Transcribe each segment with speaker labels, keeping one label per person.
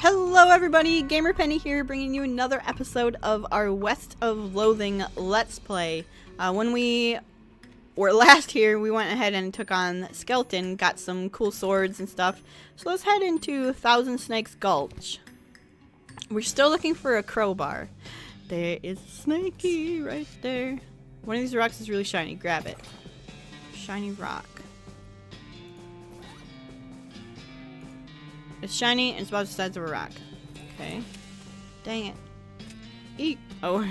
Speaker 1: Hello everybody, Gamer Penny here, bringing you another episode of our West of Loathing Let's Play. When we were last here, we went ahead and took on Skeleton, got some cool swords and stuff. So let's head into Thousand Snakes Gulch. We're still looking for a crowbar. There is a snakey right there. One of these rocks is really shiny, grab it. Shiny rock. It's shiny and it's about the size of a rock. Okay. Dang it. Eat. Oh.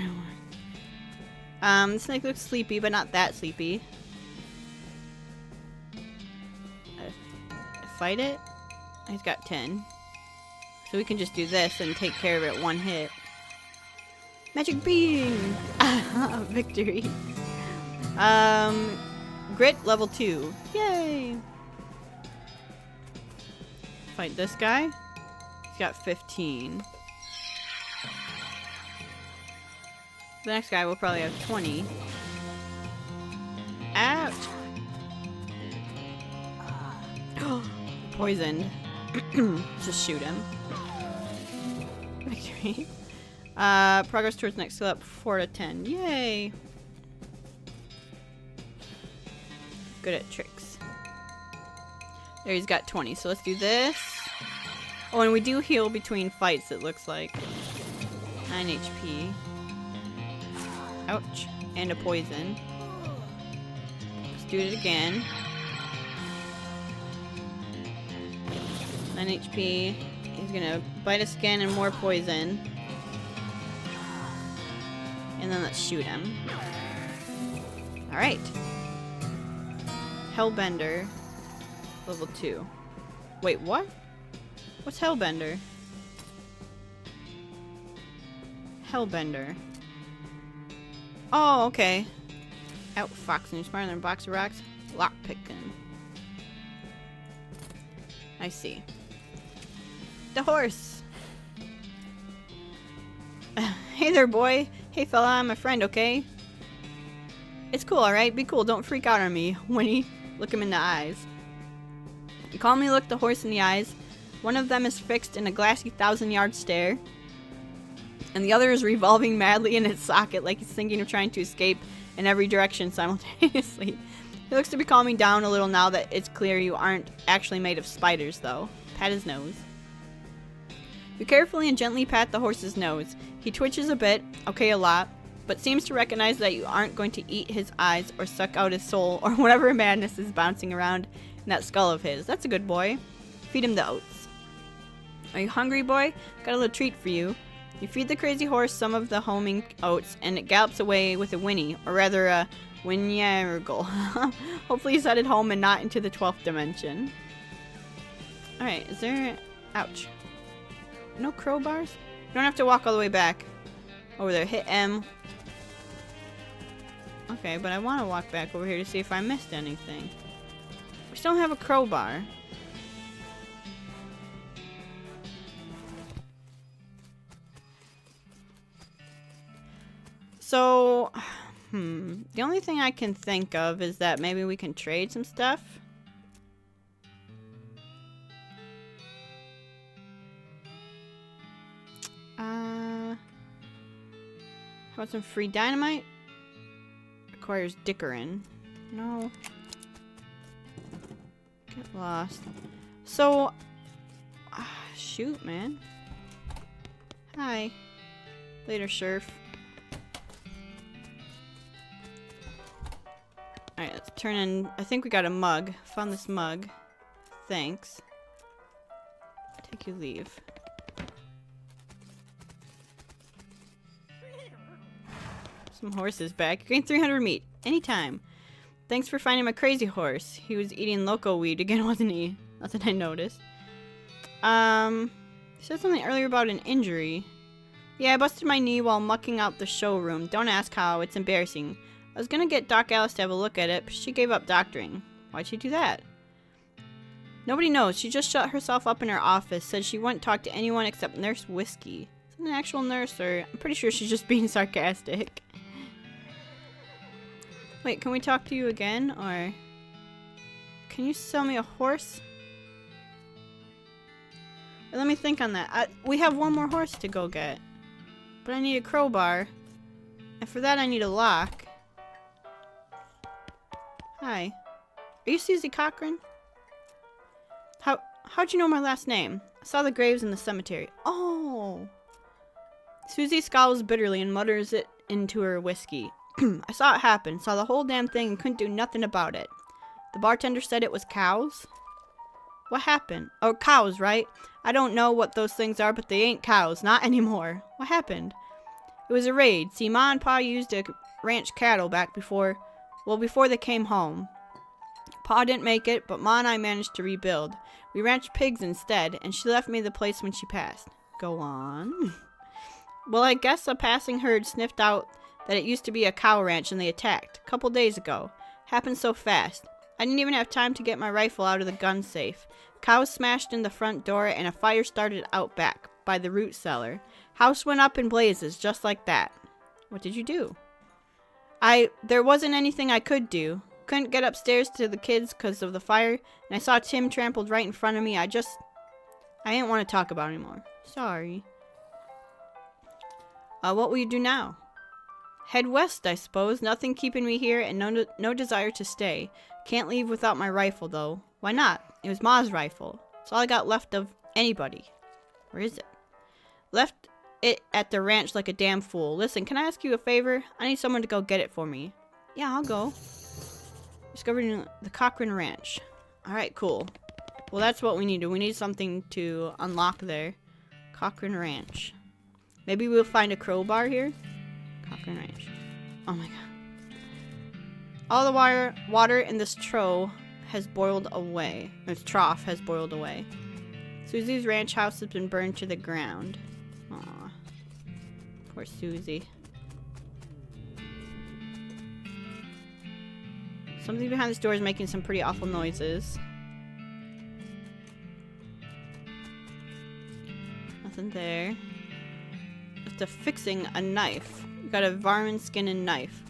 Speaker 1: The snake looks sleepy, but not that sleepy. Fight it? He's got 10. So we can just do this and take care of it one hit. Magic beam! Victory. Grit level 2. Yay! Fight this guy. He's got 15. The next guy will probably have 20. Ouch! Poisoned. Just shoot him. Victory. Progress towards next skill up 4 to 10. Yay! Good at tricks. There, he's got 20, so let's do this. Oh, and we do heal between fights, it looks like. 9 HP. Ouch. And a poison. Let's do it again. 9 HP. He's gonna bite us again and more poison. And then let's shoot him. Alright. Hellbender. Level 2. Wait, what? What's Hellbender? Hellbender. Oh, okay. Outfoxing. You're smarter than a box of rocks. Lockpicking. I see. The horse! Hey there, boy. Hey, fella, I'm a friend, okay? It's cool, alright? Be cool. Don't freak out on me. Winnie, look him in the eyes. You calmly look the horse in the eyes. One of them is fixed in a glassy 1,000-yard stare, and the other is revolving madly in its socket like he's thinking of trying to escape in every direction simultaneously. He looks to be calming down a little now that it's clear you aren't actually made of spiders, though. Pat his nose. You carefully and gently pat the horse's nose. He twitches a bit, okay, a lot, but seems to recognize that you aren't going to eat his eyes or suck out his soul or whatever madness is bouncing around in that skull of his. That's a good boy. Feed him the oats. Are you hungry, boy? Got a little treat for you. You feed the crazy horse some of the homing oats, and it gallops away with a whinny, or rather a whinnyargle. Hopefully he's headed home and not into the 12th dimension. Alright, is there... Ouch. No crowbars? You don't have to walk all the way back. Over there, hit M. Okay, but I want to walk back over here to see if I missed anything. We still don't have a crowbar. So, the only thing I can think of is that maybe we can trade some stuff. How about some free dynamite? Requires dickerin. No. Get lost. So, shoot, man. Hi. Later, Sheriff. Alright, let's turn in. I think we got a mug. Found this mug. Thanks. Take your leave. Some horses back. You gain 300 meat. Anytime. Thanks for finding my crazy horse. He was eating loco weed again, wasn't he? Nothing I noticed. You said something earlier about an injury. Yeah, I busted my knee while mucking out the showroom. Don't ask how. It's embarrassing. I was gonna get Doc Alice to have a look at it, but she gave up doctoring. Why'd she do that? Nobody knows. She just shut herself up in her office. Said she wouldn't talk to anyone except Nurse Whiskey. Is it an actual nurse, or... I'm pretty sure she's just being sarcastic. Wait, can we talk to you again, or... Can you sell me a horse? Let me think on that. We have one more horse to go get. But I need a crowbar. And for that I need a lock. Hi. Are you Susie Cochran? How'd you know my last name? I saw the graves in the cemetery. Oh. Susie scowls bitterly and mutters it into her whiskey. I saw it happen. Saw the whole damn thing and couldn't do nothing about it. The bartender said it was cows? What happened? Oh, cows, right? I don't know what those things are, but they ain't cows. Not anymore. What happened? It was a raid. See, Ma and Pa used to ranch cattle back before they came home. Pa didn't make it, but Ma and I managed to rebuild. We ranched pigs instead, and she left me the place when she passed. Go on. Well, I guess a passing herd sniffed out that it used to be a cow ranch and they attacked. A couple days ago. Happened so fast. I didn't even have time to get my rifle out of the gun safe. Cows smashed in the front door and a fire started out back by the root cellar. House went up in blazes just like that. What did you do? There wasn't anything I could do. Couldn't get upstairs to the kids because of the fire, and I saw Tim trampled right in front of me. I didn't want to talk about it anymore. Sorry. What will you do now? Head west, I suppose. Nothing keeping me here and no desire to stay. Can't leave without my rifle, though. Why not? It was Ma's rifle. It's all I got left of anybody. Where is it? Left it at the ranch like a damn fool. Listen, can I ask you a favor? I need someone to go get it for me. Yeah, I'll go. Discovered the Cochran Ranch. Alright, cool. Well, that's what we need. We need something to unlock there. Cochran Ranch. Maybe we'll find a crowbar here? Cochran Ranch. Oh my god. All the water in this trough has boiled away. This trough has boiled away. Susie's ranch house has been burned to the ground. Aw. Poor Susie. Something behind this door is making some pretty awful noises. Nothing there. After fixing a knife. We got a varmint skin and knife.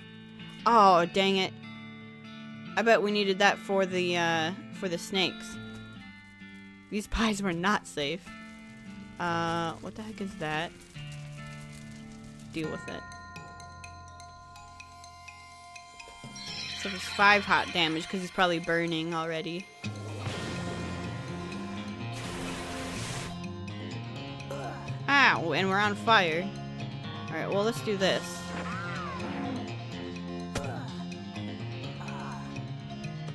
Speaker 1: Oh, dang it. I bet we needed that for the snakes. These pies were not safe. What the heck is that? Deal with it. So there's 5 hot damage because he's probably burning already. Ow, and we're on fire. Alright, well, let's do this.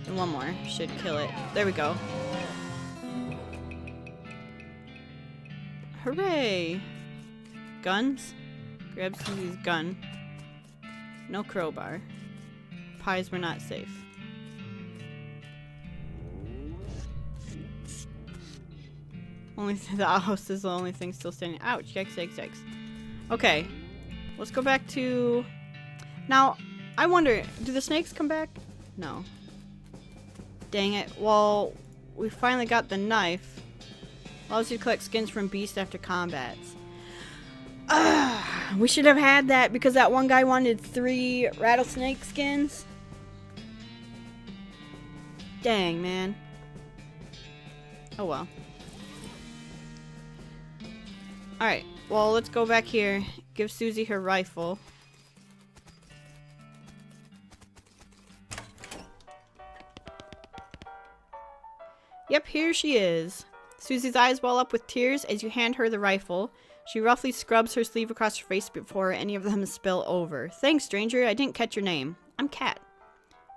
Speaker 1: And one more should kill it. There we go. Hooray! Guns? Grab Susie's gun. No crowbar. Pies were not safe. Only the house is the only thing still standing. Ouch! Yikes! Yikes! Yikes! Okay, let's go back to. Now, I wonder, do the snakes come back? No. Dang it! Well, we finally got the knife. Allows you to collect skins from beasts after combats. We should have had that because that one guy wanted 3 rattlesnake skins. Dang, man. Oh well. Alright, well, let's go back here. Give Susie her rifle. Yep, here she is. Susie's eyes well up with tears as you hand her the rifle. She roughly scrubs her sleeve across her face before any of them spill over. Thanks, stranger. I didn't catch your name. I'm Kat.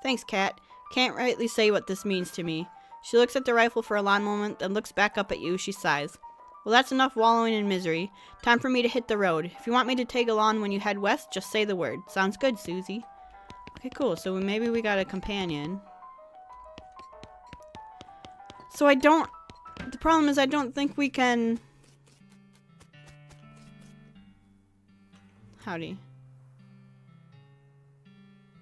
Speaker 1: Thanks, Kat. Can't rightly say what this means to me. She looks at the rifle for a long moment, then looks back up at you. She sighs. Well, that's enough wallowing in misery. Time for me to hit the road. If you want me to tag along when you head west, just say the word. Sounds good, Susie. Okay, cool. So maybe we got a companion. So the problem is I don't think we can... Howdy.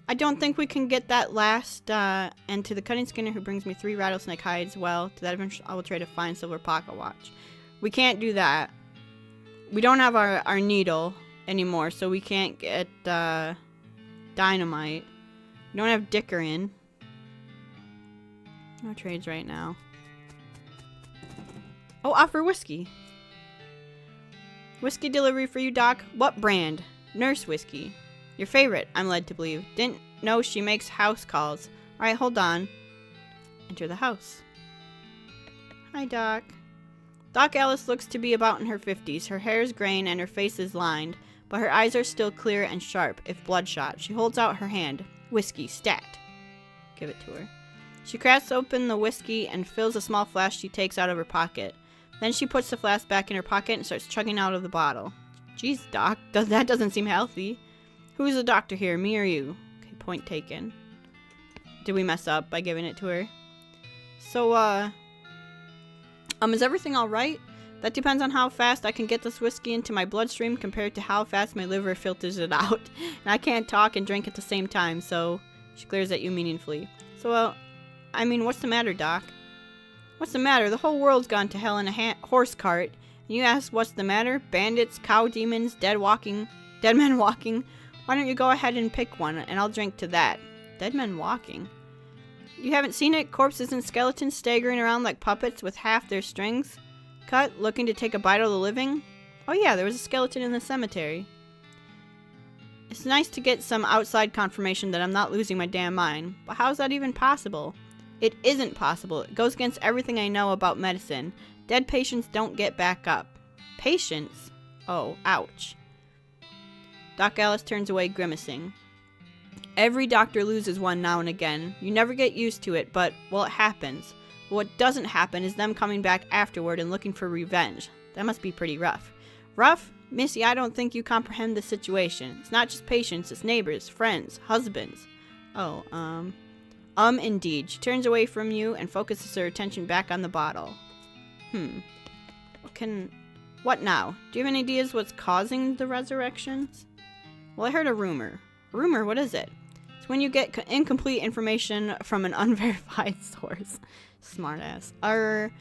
Speaker 1: I don't think we can get that last, and to the cutting skinner who brings me 3 rattlesnake hides. Well, to that eventually I will try to find silver pocket watch. We can't do that. We don't have our needle anymore, so we can't get, dynamite. We don't have Dickerin. No trades right now. Oh, offer whiskey. Whiskey delivery for you, Doc. What brand? Nurse whiskey. Your favorite, I'm led to believe. Didn't know she makes house calls. Alright, hold on. Enter the house. Hi, Doc. Doc Alice looks to be about in her 50s. Her hair is graying and her face is lined, but her eyes are still clear and sharp, if bloodshot. She holds out her hand. Whiskey, stat. Give it to her. She cracks open the whiskey and fills a small flask she takes out of her pocket. Then she puts the flask back in her pocket and starts chugging out of the bottle. Jeez, Doc, that doesn't seem healthy. Who's the doctor here, me or you? Okay, point taken. Did we mess up by giving it to her? So, is everything alright? That depends on how fast I can get this whiskey into my bloodstream compared to how fast my liver filters it out. And I can't talk and drink at the same time, so... She glares at you meaningfully. So, what's the matter, Doc? What's the matter? The whole world's gone to hell in a horse cart. And you ask what's the matter? Bandits, cow demons, dead men walking. Why don't you go ahead and pick one, and I'll drink to that. Dead men walking? You haven't seen it? Corpses and skeletons staggering around like puppets with half their strings cut, looking to take a bite of the living? Oh yeah, there was a skeleton in the cemetery. It's nice to get some outside confirmation that I'm not losing my damn mind, but how is that even possible? It isn't possible. It goes against everything I know about medicine. Dead patients don't get back up. Patients? Oh, ouch. Doc Alice turns away, grimacing. Every doctor loses one now and again. You never get used to it, but, well, it happens. But what doesn't happen is them coming back afterward and looking for revenge. That must be pretty rough. Rough? Missy, I don't think you comprehend the situation. It's not just patients, it's neighbors, friends, husbands. Oh, indeed. She turns away from you and focuses her attention back on the bottle. What now? Do you have any ideas what's causing the resurrections? Well, I heard a rumor. A rumor? What is it? It's when you get incomplete information from an unverified source. Smartass.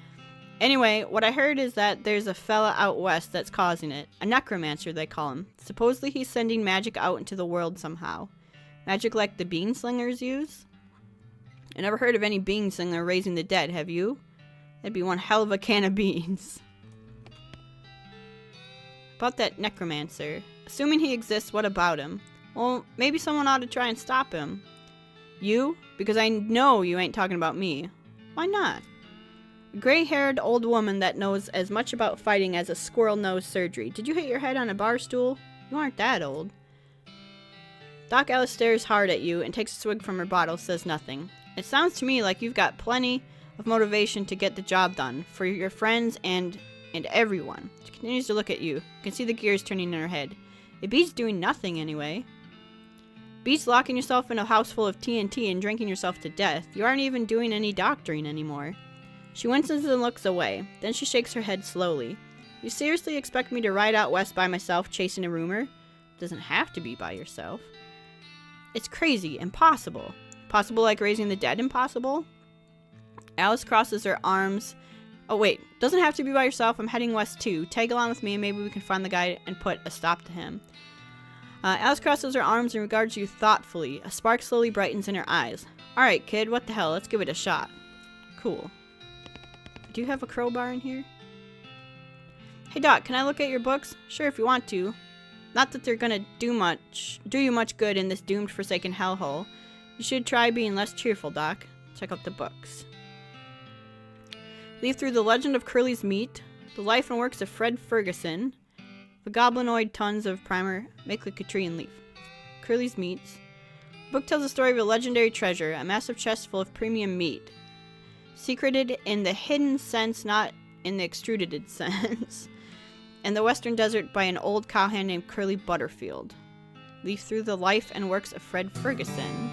Speaker 1: Anyway, what I heard is that there's a fella out west that's causing it. A necromancer, they call him. Supposedly he's sending magic out into the world somehow. Magic like the Beanslingers use? I never heard of any Beanslinger raising the dead, have you? That'd be one hell of a can of beans. About that necromancer. Assuming he exists, what about him? Well, maybe someone ought to try and stop him. You? Because I know you ain't talking about me. Why not? A gray-haired old woman that knows as much about fighting as a squirrel knows surgery. Did you hit your head on a bar stool? You aren't that old. Doc Alice stares hard at you and takes a swig from her bottle, says nothing. It sounds to me like you've got plenty of motivation to get the job done, for your friends and everyone. She continues to look at you. You can see the gears turning in her head. It beats doing nothing anyway. Beats locking yourself in a house full of TNT and drinking yourself to death. You aren't even doing any doctoring anymore. She winces and looks away. Then she shakes her head slowly. You seriously expect me to ride out west by myself chasing a rumor? It doesn't have to be by yourself. It's crazy. Impossible. Possible like raising the dead impossible? Alice crosses her arms. Oh wait, doesn't have to be by yourself. I'm heading west too. Tag along with me and maybe we can find the guy and put a stop to him. Alice crosses her arms and regards you thoughtfully. A spark slowly brightens in her eyes. Alright kid, what the hell, let's give it a shot. Cool. Do you have a crowbar in here? Hey Doc, can I look at your books? Sure, if you want to. Not that they're gonna do you much good in this doomed forsaken hellhole. You should try being less cheerful, Doc. Check out the books. Leaf through The Legend of Curly's Meat, The Life and Works of Fred Ferguson, The Goblinoid Tons of Primer, Make like a Tree and Leaf. Curly's Meats. The book tells the story of a legendary treasure, a massive chest full of premium meat. Secreted in the hidden sense, not in the extruded sense. In the western desert by an old cowhand named Curly Butterfield. Leaf through The Life and Works of Fred Ferguson.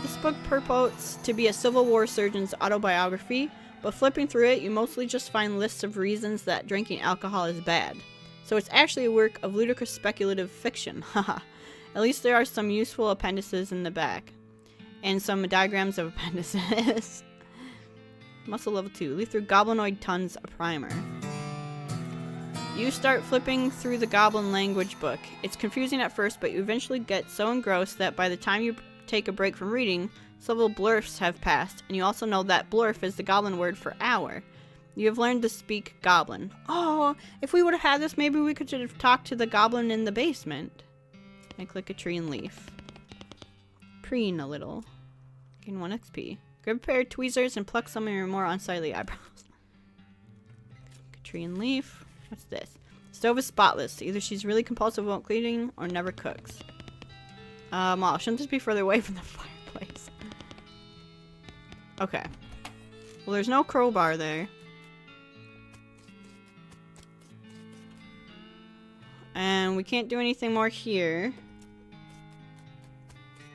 Speaker 1: This book purports to be a Civil War surgeon's autobiography, but flipping through it, you mostly just find lists of reasons that drinking alcohol is bad. So it's actually a work of ludicrous speculative fiction, haha. At least there are some useful appendices in the back. And some diagrams of appendices. Muscle level 2. Leaf through Goblinoid Tons of Primer. You start flipping through the Goblin language book. It's confusing at first, but you eventually get so engrossed that by the time you take a break from reading, several blurfs have passed, and you also know that blurf is the Goblin word for hour. You have learned to speak goblin. Oh, if we would have had this, maybe we could have talked to the goblin in the basement. I click a tree and leaf. Preen a little. Gain 1 XP. Grab a pair of tweezers and pluck some of your more unsightly eyebrows. Tree and leaf. What's this? Stove is spotless. Either she's really compulsive about cleaning or never cooks. Well, shouldn't this be further away from the fireplace? Okay. Well, there's no crowbar there. And we can't do anything more here.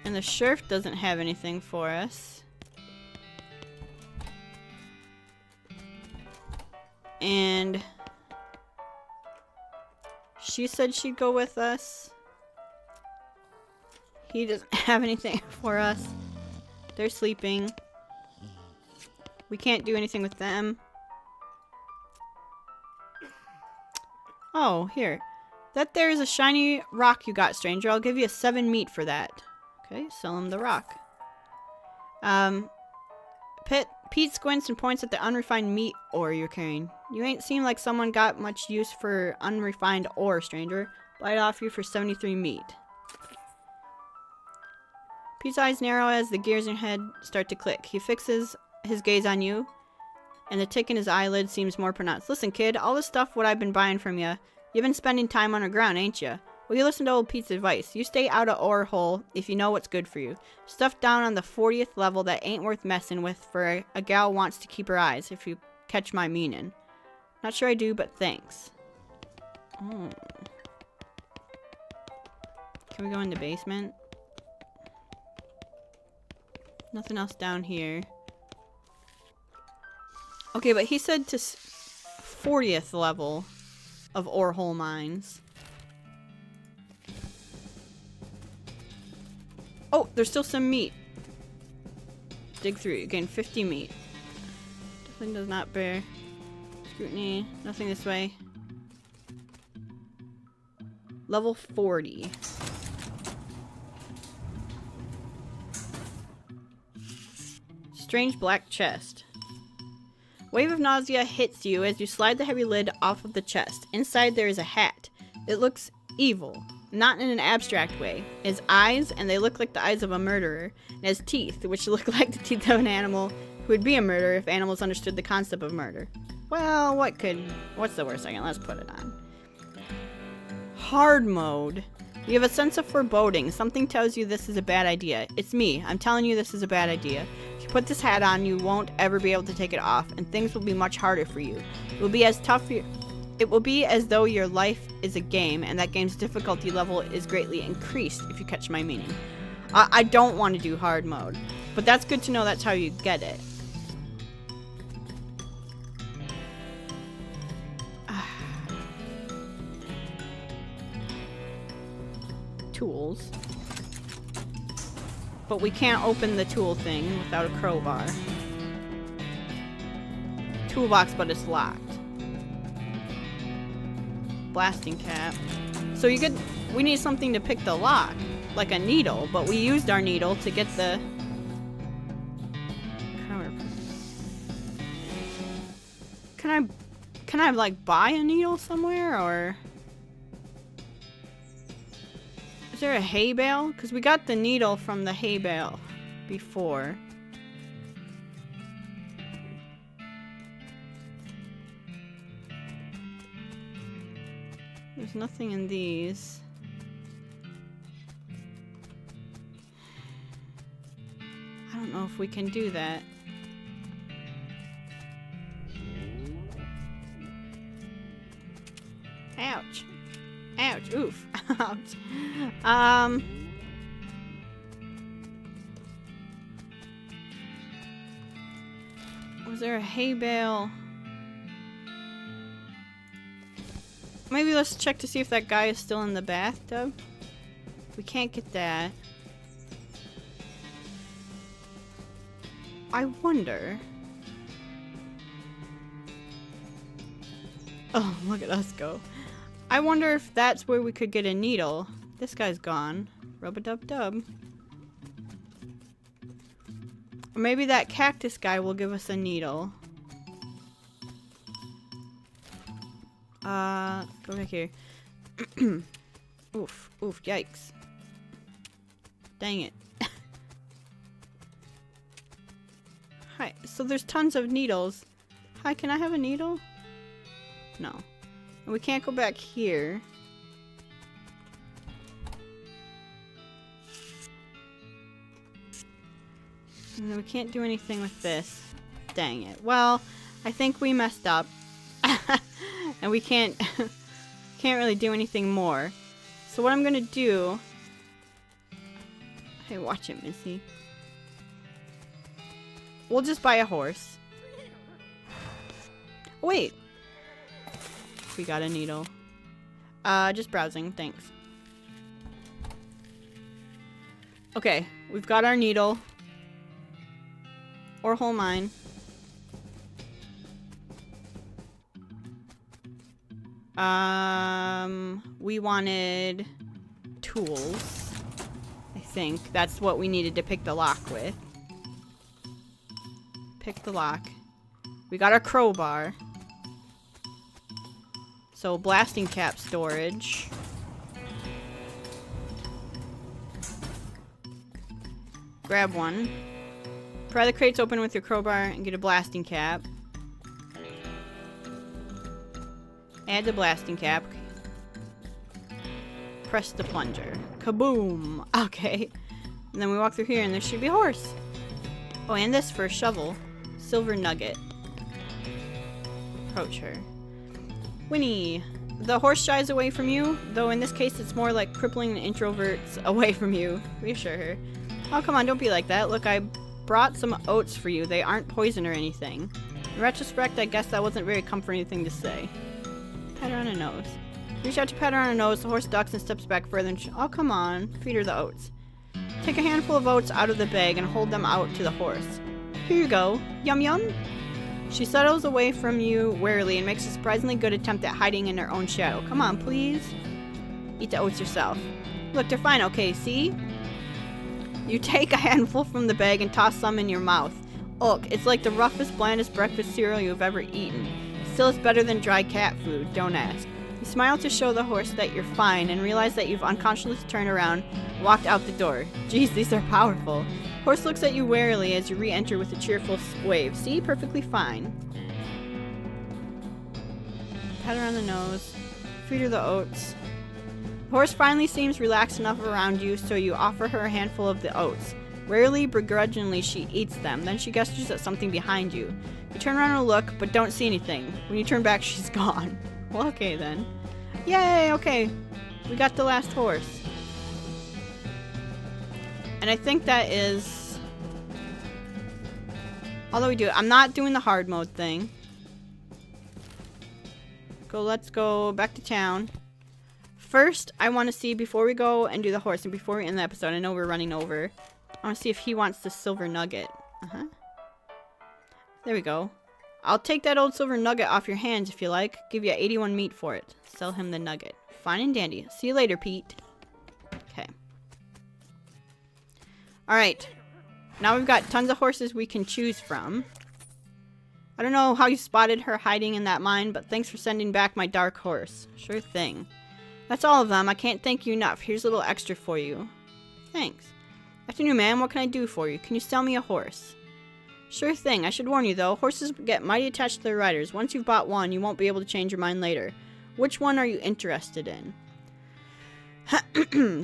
Speaker 1: And the sheriff doesn't have anything for us. And she said she'd go with us. He doesn't have anything for us. They're sleeping. We can't do anything with them. Oh, here. That there is a shiny rock you got, stranger. I'll give you a 7 meat for that. Okay, sell him the rock. Pete squints and points at the unrefined meat ore you're carrying. You ain't seem like someone got much use for unrefined ore, stranger. Bite off you for 73 meat. Pete's eyes narrow as the gears in your head start to click. He fixes his gaze on you, and the tick in his eyelid seems more pronounced. Listen, kid, all this stuff what I've been buying from you, you've been spending time underground, ain't you? Well, you listen to old Pete's advice. You stay out of ore hole if you know what's good for you. Stuff down on the 40th level that ain't worth messing with for a gal wants to keep her eyes, if you catch my meaning. Not sure I do, but thanks. Oh. Can we go in the basement? Nothing else down here. Okay, but he said to 40th level of ore hole mines. Oh, there's still some meat. Dig through. You gain 50 meat. Definitely does not bear scrutiny. Nothing this way. Level 40. Strange black chest. Wave of nausea hits you as you slide the heavy lid off of the chest. Inside there is a hat. It looks evil. Not in an abstract way. It has eyes, and they look like the eyes of a murderer. It has teeth, which look like the teeth of an animal who would be a murderer if animals understood the concept of murder. Well, what's the worst second? Let's put it on. Hard mode. You have a sense of foreboding. Something tells you this is a bad idea. It's me. I'm telling you this is a bad idea. If you put this hat on, you won't ever be able to take it off, and things will be much harder for you. It will be as though your life is a game, and that game's difficulty level is greatly increased, if you catch my meaning. I don't want to do hard mode, but that's good to know that's how you get it. Tools. But we can't open the tool thing without a crowbar. Toolbox, but it's locked. Blasting cap. So we need something to pick the lock, like a needle, but we used our needle to get the Can I like buy a needle somewhere, or is there a hay bale? Because we got the needle from the hay bale before. There's nothing in these. I don't know if we can do that. Ouch. Ouch. Oof. Ouch. Was there a hay bale? Maybe let's check to see if that guy is still in the bathtub. We can't get that. I wonder. Oh, look at us go. I wonder if that's where we could get a needle. This guy's gone. Rub-a-dub-dub. Or maybe that cactus guy will give us a needle. Go back here. Oof, yikes. Dang it. Hi, so there's tons of needles. Hi, can I have a needle? No. And we can't go back here. And then we can't do anything with this. Dang it. Well, I think we messed up. And we can't really do anything more. So what I'm gonna do... Hey, watch it, Missy. We'll just buy a horse. Wait. We got a needle. Just browsing, thanks. Okay, we've got our needle. Or whole mine. We wanted tools. I think that's what we needed to pick the lock with. Pick the lock. We got our crowbar. So blasting cap storage. Grab one. Pry the crates open with your crowbar and get a blasting cap. Add the blasting cap. Press the plunger. Kaboom! Okay. And then we walk through here and there should be a horse. Oh, and this for a shovel. Silver nugget. Approach her. Winnie! The horse shies away from you, though in this case it's more like crippling introverts away from you. Reassure her. Oh, come on, don't be like that. Look, I brought some oats for you. They aren't poison or anything. In retrospect, I guess that wasn't very comforting thing to say. Pat her on the nose. Reach out to pat her on the nose. The horse ducks and steps back further and oh, come on. Feed her the oats. Take a handful of oats out of the bag and hold them out to the horse. Here you go. Yum yum. She settles away from you warily and makes a surprisingly good attempt at hiding in her own shadow. Come on, please. Eat the oats yourself. Look, they're fine, okay, see? You take a handful from the bag and toss some in your mouth. Ugh, it's like the roughest, blandest breakfast cereal you've ever eaten. Still, it's better than dry cat food, don't ask. You smile to show the horse that you're fine and realize that you've unconsciously turned around and walked out the door. Geez, these are powerful. Horse looks at you warily as you re-enter with a cheerful wave. See? Perfectly fine. Pat her on the nose. Feed her the oats. The horse finally seems relaxed enough around you, so you offer her a handful of the oats. Rarely, begrudgingly, she eats them. Then she gestures at something behind you. You turn around and look, but don't see anything. When you turn back, she's gone. Well, okay then. Yay, okay. We got the last horse. And I think that is all that we do. I'm not doing the hard mode thing. Let's go back to town. First, I want to see, before we go and do the horse, and before we end the episode, I know we're running over, I want to see if he wants the silver nugget. There we go. I'll take that old silver nugget off your hands if you like. Give you 81 meat for it. Sell him the nugget. Fine and dandy. See you later, Pete. Okay. Alright. Now we've got tons of horses we can choose from. I don't know how you spotted her hiding in that mine, but thanks for sending back my dark horse. Sure thing. That's all of them. I can't thank you enough. Here's a little extra for you. Thanks. Afternoon, ma'am. What can I do for you? Can you sell me a horse? Sure thing. I should warn you, though. Horses get mighty attached to their riders. Once you've bought one, you won't be able to change your mind later. Which one are you interested in?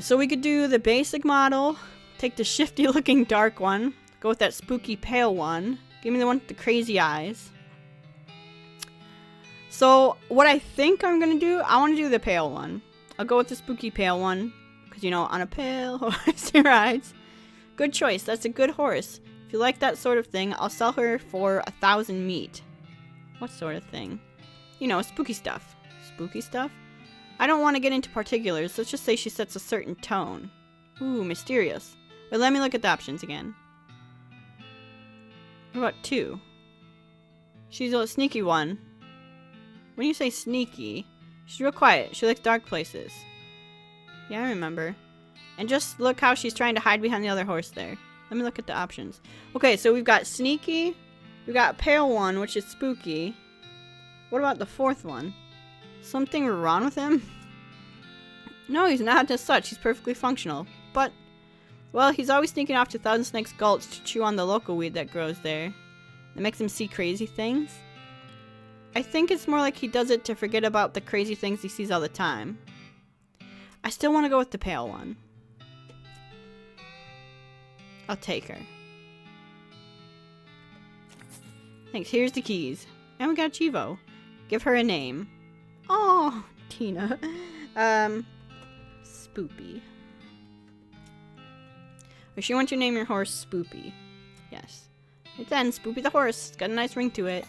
Speaker 1: So we could do the basic model. Take the shifty-looking dark one. Go with that spooky pale one. Give me the one with the crazy eyes. So, what I think I'm going to do, I want to do the pale one. I'll go with the spooky pale one. Because, you know, on a pale horse he rides. Good choice. That's a good horse. If you like that sort of thing, I'll sell her for 1,000 meat. What sort of thing? You know, spooky stuff. Spooky stuff? I don't want to get into particulars. Let's just say she sets a certain tone. Ooh, mysterious. Wait, let me look at the options again. What about 2? She's a sneaky one. When you say sneaky, she's real quiet. She likes dark places. Yeah, I remember. And just look how she's trying to hide behind the other horse there. Let me look at the options. Okay, so we've got sneaky. We've got pale one, which is spooky. What about the 4th one? Something wrong with him? No, he's not as such. He's perfectly functional. But, well, he's always sneaking off to Thousand Snakes Gulch to chew on the local weed that grows there. That makes him see crazy things. I think it's more like he does it to forget about the crazy things he sees all the time. I still want to go with the pale one. I'll take her. Thanks, here's the keys. And we got Chivo. Give her a name. Oh, Tina. Spoopy. Or she wants you to name your horse Spoopy. Yes. Right then, Spoopy the horse. It's got a nice ring to it.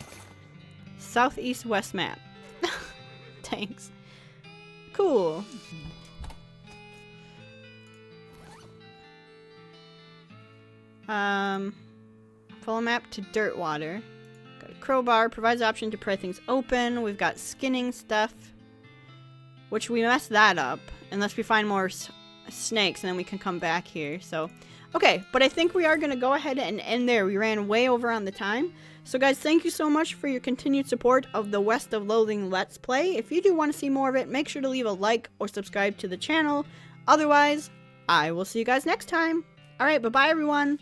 Speaker 1: Southeast West map. Thanks. Cool. Follow map to Dirtwater. Got a crowbar. Provides option to pry things open. We've got skinning stuff. Which we messed that up. Unless we find more snakes and then we can come back here. So, okay. But I think we are going to go ahead and end there. We ran way over on the time. So guys, thank you so much for your continued support of the West of Loathing Let's Play. If you do want to see more of it, make sure to leave a like or subscribe to the channel. Otherwise, I will see you guys next time. Alright, bye-bye everyone.